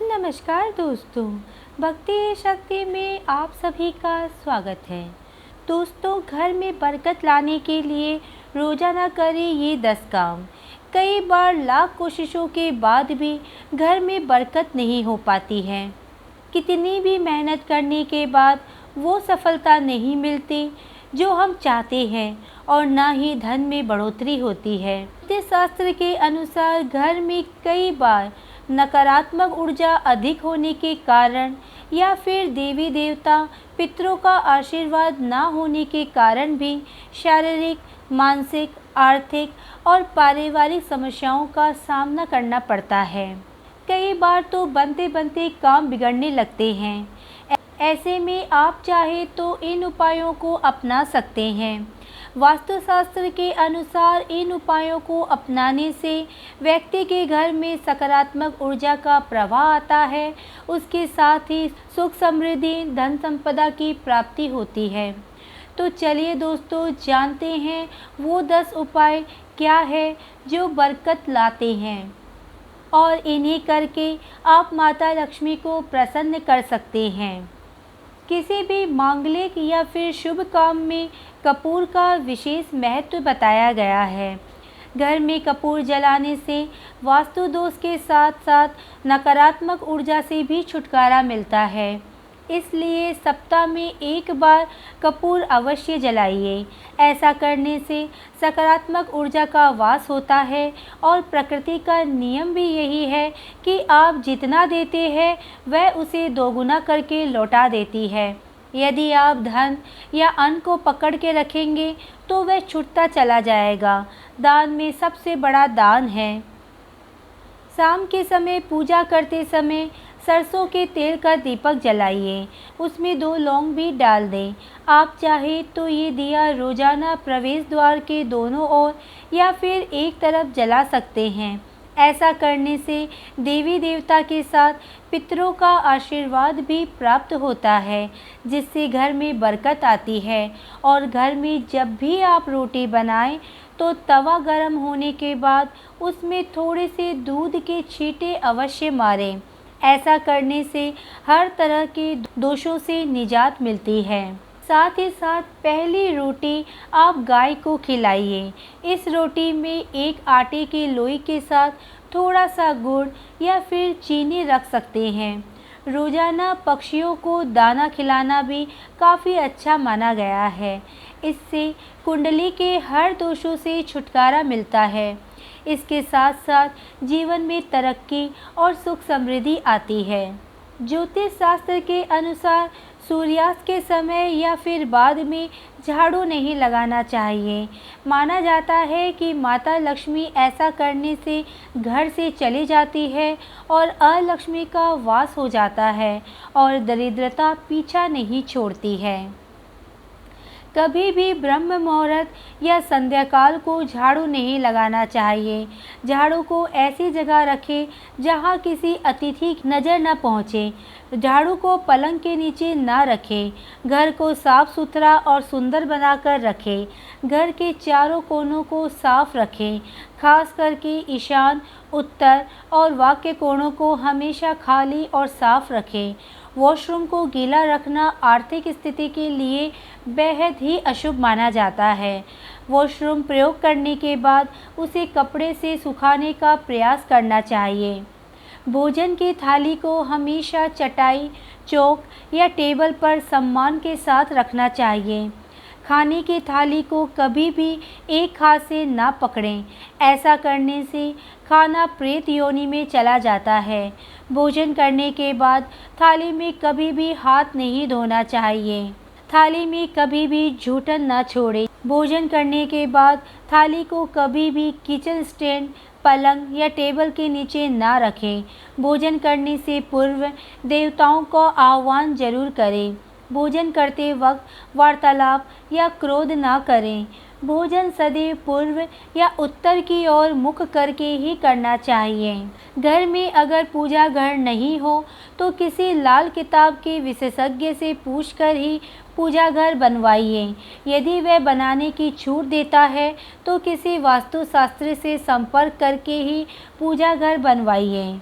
नमस्कार दोस्तों, भक्ति शक्ति में आप सभी का स्वागत है। दोस्तों, घर में बरकत लाने के लिए रोजाना करें ये 10 काम। कई बार लाख कोशिशों के बाद भी घर में बरकत नहीं हो पाती है। कितनी भी मेहनत करने के बाद वो सफलता नहीं मिलती जो हम चाहते हैं और ना ही धन में बढ़ोतरी होती है। ज्योतिष शास्त्र के अनुसार घर में कई बार नकारात्मक ऊर्जा अधिक होने के कारण या फिर देवी देवता पितरों का आशीर्वाद ना होने के कारण भी शारीरिक, मानसिक, आर्थिक और पारिवारिक समस्याओं का सामना करना पड़ता है। कई बार तो बनते बनते काम बिगड़ने लगते हैं। ऐसे में आप चाहे तो इन उपायों को अपना सकते हैं। वास्तुशास्त्र के अनुसार इन उपायों को अपनाने से व्यक्ति के घर में सकारात्मक ऊर्जा का प्रवाह आता है। उसके साथ ही सुख, समृद्धि, धन संपदा की प्राप्ति होती है। तो चलिए दोस्तों, जानते हैं वो 10 उपाय क्या है जो बरकत लाते हैं और इन्हें करके आप माता लक्ष्मी को प्रसन्न कर सकते हैं। किसी भी मांगलिक या फिर शुभ काम में कपूर का विशेष महत्व बताया गया है। घर में कपूर जलाने से वास्तु दोष के साथ साथ नकारात्मक ऊर्जा से भी छुटकारा मिलता है। इसलिए सप्ताह में एक बार कपूर अवश्य जलाइए। ऐसा करने से सकारात्मक ऊर्जा का वास होता है और प्रकृति का नियम भी यही है कि आप जितना देते हैं वह उसे दोगुना करके लौटा देती है। यदि आप धन या अन्न को पकड़ के रखेंगे तो वह छूटता चला जाएगा। दान में सबसे बड़ा दान है। शाम के समय पूजा करते समय सरसों के तेल का दीपक जलाइए। उसमें 2 लौंग भी डाल दें। आप चाहे तो ये दिया रोजाना प्रवेश द्वार के दोनों ओर या फिर एक तरफ जला सकते हैं। ऐसा करने से देवी देवता के साथ पितरों का आशीर्वाद भी प्राप्त होता है, जिससे घर में बरकत आती है। और घर में जब भी आप रोटी बनाएं तो तवा गर्म होने के बाद उसमें थोड़े से दूध के छींटे अवश्य मारें। ऐसा करने से हर तरह के दोषों से निजात मिलती है। साथ ही साथ पहली रोटी आप गाय को खिलाइए। इस रोटी में एक आटे की लोई के साथ थोड़ा सा गुड़ या फिर चीनी रख सकते हैं। रोजाना पक्षियों को दाना खिलाना भी काफ़ी अच्छा माना गया है। इससे कुंडली के हर दोषों से छुटकारा मिलता है। इसके साथ साथ जीवन में तरक्की और सुख समृद्धि आती है। ज्योतिष शास्त्र के अनुसार सूर्यास्त के समय या फिर बाद में झाड़ू नहीं लगाना चाहिए। माना जाता है कि माता लक्ष्मी ऐसा करने से घर से चली जाती है और अलक्ष्मी का वास हो जाता है और दरिद्रता पीछा नहीं छोड़ती है। कभी भी ब्रह्म मुहूर्त या संध्या काल को झाड़ू नहीं लगाना चाहिए। झाड़ू को ऐसी जगह रखें जहां किसी अतिथि की नज़र न पहुंचे। झाड़ू को पलंग के नीचे न रखें। घर को साफ सुथरा और सुंदर बनाकर रखें। घर के चारों कोनों को साफ रखें। खास करके ईशान, उत्तर और वाक्य कोणों को हमेशा खाली और साफ रखें। वॉशरूम को गीला रखना आर्थिक स्थिति के लिए बेहद ही अशुभ माना जाता है। वॉशरूम प्रयोग करने के बाद उसे कपड़े से सुखाने का प्रयास करना चाहिए। भोजन की थाली को हमेशा चटाई, चौक या टेबल पर सम्मान के साथ रखना चाहिए। खाने की थाली को कभी भी एक हाथ से ना पकड़ें। ऐसा करने से खाना प्रेत योनि में चला जाता है। भोजन करने के बाद थाली में कभी भी हाथ नहीं धोना चाहिए। थाली में कभी भी जूठन ना छोड़ें। भोजन करने के बाद थाली को कभी भी किचन स्टैंड, पलंग या टेबल के नीचे ना रखें। भोजन करने से पूर्व देवताओं का आह्वान जरूर करें। भोजन करते वक्त वार्तालाप या क्रोध ना करें। भोजन सदैव पूर्व या उत्तर की ओर मुख करके ही करना चाहिए। घर में अगर पूजा घर नहीं हो तो किसी लाल किताब के विशेषज्ञ से पूछकर ही पूजा घर बनवाइए। यदि वह बनाने की छूट देता है तो किसी वास्तुशास्त्री से संपर्क करके ही पूजा घर बनवाइए।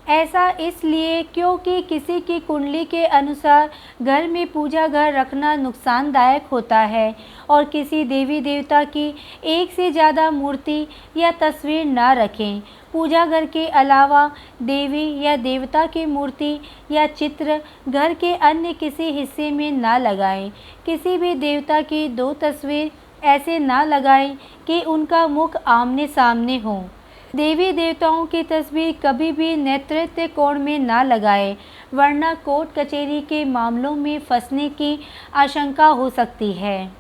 ऐसा इसलिए क्योंकि किसी की कुंडली के अनुसार घर में पूजा घर रखना नुकसानदायक होता है और किसी देवी देवता की एक से ज़्यादा मूर्ति या तस्वीर ना रखें। पूजा घर के अलावा देवी या देवता की मूर्ति या चित्र घर के अन्य किसी हिस्से में ना लगाएं। किसी भी देवता की दो तस्वीर ऐसे ना लगाएं कि उनका मुख आमने सामने हो। देवी देवताओं की तस्वीर कभी भी नेतृत्व कोण में ना लगाएं, वरना कोर्ट कचहरी के मामलों में फंसने की आशंका हो सकती है।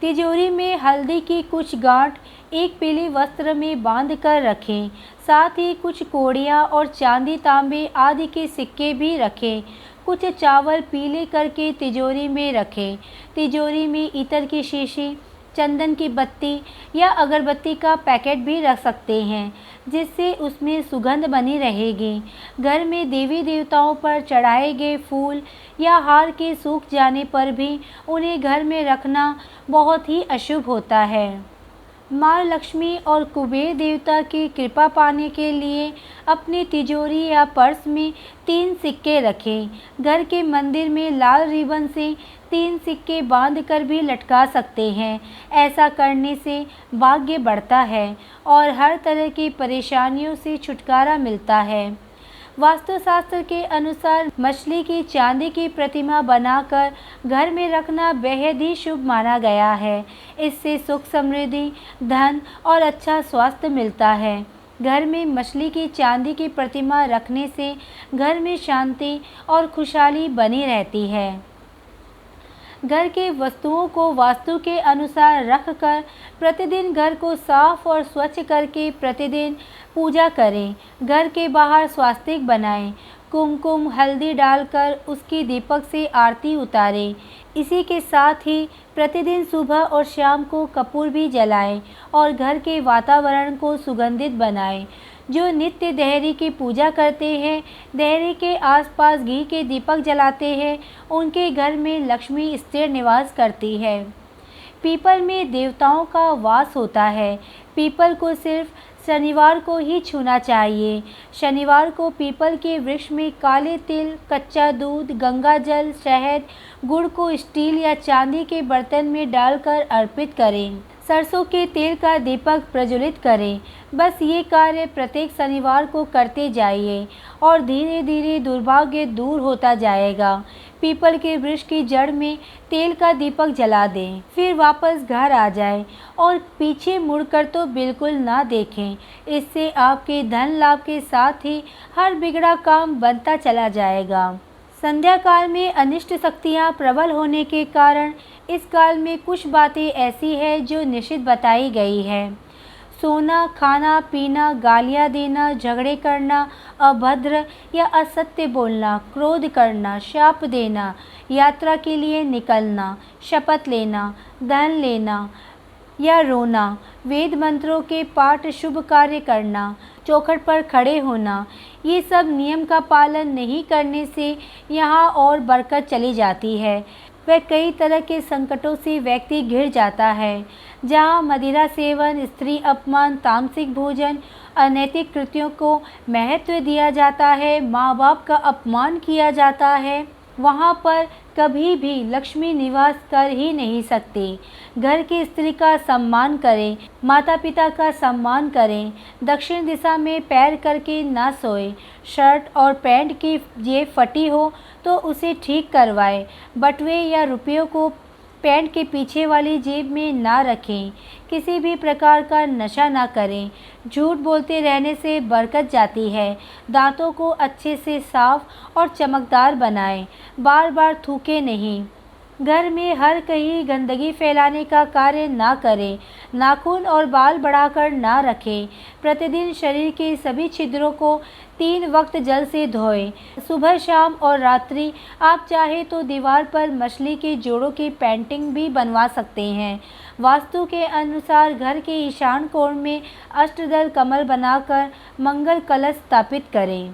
तिजोरी में हल्दी की कुछ गांठ एक पीले वस्त्र में बांध कर रखें। साथ ही कुछ कौड़ियाँ और चांदी तांबे आदि के सिक्के भी रखें। कुछ चावल पीले करके तिजोरी में रखें। तिजोरी में इत्र की शीशी, चंदन की बत्ती या अगरबत्ती का पैकेट भी रख सकते हैं, जिससे उसमें सुगंध बनी रहेगी। घर में देवी देवताओं पर चढ़ाए गए फूल या हार के सूख जाने पर भी उन्हें घर में रखना बहुत ही अशुभ होता है। माँ लक्ष्मी और कुबेर देवता की कृपा पाने के लिए अपनी तिजोरी या पर्स में 3 सिक्के रखें। घर के मंदिर में लाल रिबन से 3 सिक्के बांध कर भी लटका सकते हैं। ऐसा करने से भाग्य बढ़ता है और हर तरह की परेशानियों से छुटकारा मिलता है। वास्तुशास्त्र के अनुसार मछली की चांदी की प्रतिमा बनाकर घर में रखना बेहद ही शुभ माना गया है। इससे सुख समृद्धि, धन और अच्छा स्वास्थ्य मिलता है। घर में मछली की चांदी की प्रतिमा रखने से घर में शांति और खुशहाली बनी रहती है। घर के वस्तुओं को वास्तु के अनुसार रखकर प्रतिदिन घर को साफ और स्वच्छ करके प्रतिदिन पूजा करें। घर के बाहर स्वास्तिक बनाएं। कुमकुम हल्दी डालकर उसकी दीपक से आरती उतारें। इसी के साथ ही प्रतिदिन सुबह और शाम को कपूर भी जलाएं और घर के वातावरण को सुगंधित बनाएं। जो नित्य देहरी की पूजा करते हैं, देहरी के आसपास घी के दीपक जलाते हैं, उनके घर में लक्ष्मी स्थिर निवास करती है। पीपल में देवताओं का वास होता है। पीपल को सिर्फ शनिवार को ही छूना चाहिए। शनिवार को पीपल के वृक्ष में काले तिल, कच्चा दूध, गंगा जल, शहद, गुड़ को स्टील या चांदी के बर्तन में डालकर अर्पित करें। सरसों के तेल का दीपक प्रज्वलित करें। बस ये कार्य प्रत्येक शनिवार को करते जाइए और धीरे धीरे दुर्भाग्य दूर होता जाएगा। पीपल के वृक्ष की जड़ में तेल का दीपक जला दें, फिर वापस घर आ जाएं और पीछे मुड़कर तो बिल्कुल ना देखें। इससे आपके धन लाभ के साथ ही हर बिगड़ा काम बनता चला जाएगा। संध्या काल में अनिष्ट शक्तियाँ प्रबल होने के कारण इस काल में कुछ बातें ऐसी हैं जो निषिद्ध बताई गई है। सोना, खाना पीना, गालियाँ देना, झगड़े करना, अभद्र या असत्य बोलना, क्रोध करना, शाप देना, यात्रा के लिए निकलना, शपथ लेना, धन लेना या रोना, वेद मंत्रों के पाठ, शुभ कार्य करना, चौखट पर खड़े होना, ये सब नियम का पालन नहीं करने से यहाँ और बरकत चली जाती है। वह कई तरह के संकटों से व्यक्ति घिर जाता है। जहाँ मदिरा सेवन, स्त्री अपमान, तामसिक भोजन, अनैतिक कृत्यों को महत्व दिया जाता है, माँ बाप का अपमान किया जाता है, वहाँ पर कभी भी लक्ष्मी निवास कर ही नहीं सकती। घर की स्त्री का सम्मान करें, माता पिता का सम्मान करें, दक्षिण दिशा में पैर करके ना सोए, शर्ट और पैंट की जेब फटी हो तो उसे ठीक करवाएं, बटुए या रुपयों को पैंट के पीछे वाली जेब में ना रखें, किसी भी प्रकार का नशा ना करें, झूठ बोलते रहने से बरकत जाती है, दांतों को अच्छे से साफ और चमकदार बनाएं, बार बार थूकें नहीं, घर में हर कहीं गंदगी फैलाने का कार्य ना करें, नाखून और बाल बढ़ाकर ना रखें, प्रतिदिन शरीर के सभी छिद्रों को 3 वक्त जल से धोएं, सुबह शाम और रात्रि। आप चाहे तो दीवार पर मछली के जोड़ों की पेंटिंग भी बनवा सकते हैं। वास्तु के अनुसार घर के ईशान कोण में अष्टदल कमल बनाकर मंगल कलश स्थापित करें।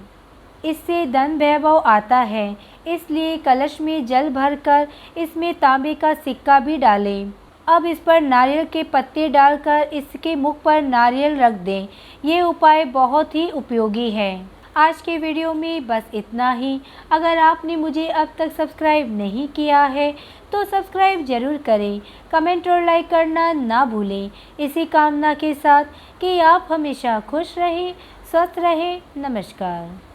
इससे धन वैभव आता है, इसलिए कलश में जल भरकर इसमें तांबे का सिक्का भी डालें। अब इस पर नारियल के पत्ते डालकर इसके मुख पर नारियल रख दें। ये उपाय बहुत ही उपयोगी है। आज के वीडियो में बस इतना ही। अगर आपने मुझे अब तक सब्सक्राइब नहीं किया है तो सब्सक्राइब ज़रूर करें, कमेंट और लाइक करना ना भूलें। इसी कामना के साथ कि आप हमेशा खुश रहें, स्वस्थ रहें। नमस्कार।